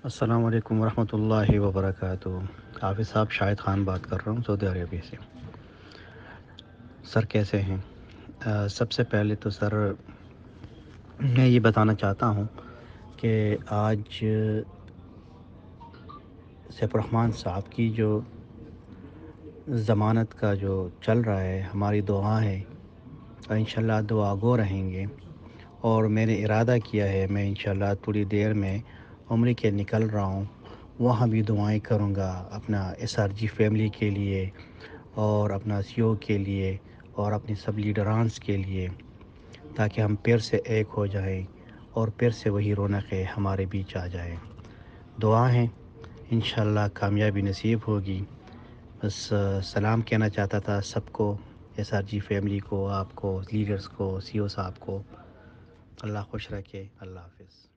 السلام علیکم ورحمۃ اللہ وبرکاتہ۔ حافظ صاحب، شاہد خان بات کر رہا ہوں سعودی عربیہ سے۔ سر کیسے ہیں؟ سب سے پہلے تو سر میں یہ بتانا چاہتا ہوں کہ آج سیف الرحمن صاحب کی جو ضمانت کا جو چل رہا ہے، ہماری دعا ہے اور انشاءاللہ دعا گو رہیں گے، اور میں نے ارادہ کیا ہے میں انشاءاللہ تھوڑی دیر میں عمرے کے نکل رہا ہوں، وہاں بھی دعائیں کروں گا اپنا ایس آر جی فیملی کے لیے اور اپنا سی او کے لیے اور اپنے سب لیڈرانس کے لیے، تاکہ ہم پھر سے ایک ہو جائیں اور پھر سے وہی رونقیں ہمارے بیچ آ جائیں۔ دعا ہیں، انشاءاللہ کامیابی نصیب ہوگی۔ بس سلام کہنا چاہتا تھا سب کو، ایس آر جی فیملی کو، آپ کو، لیڈرز کو، سی او صاحب کو۔ اللہ خوش رکھے۔ اللہ حافظ۔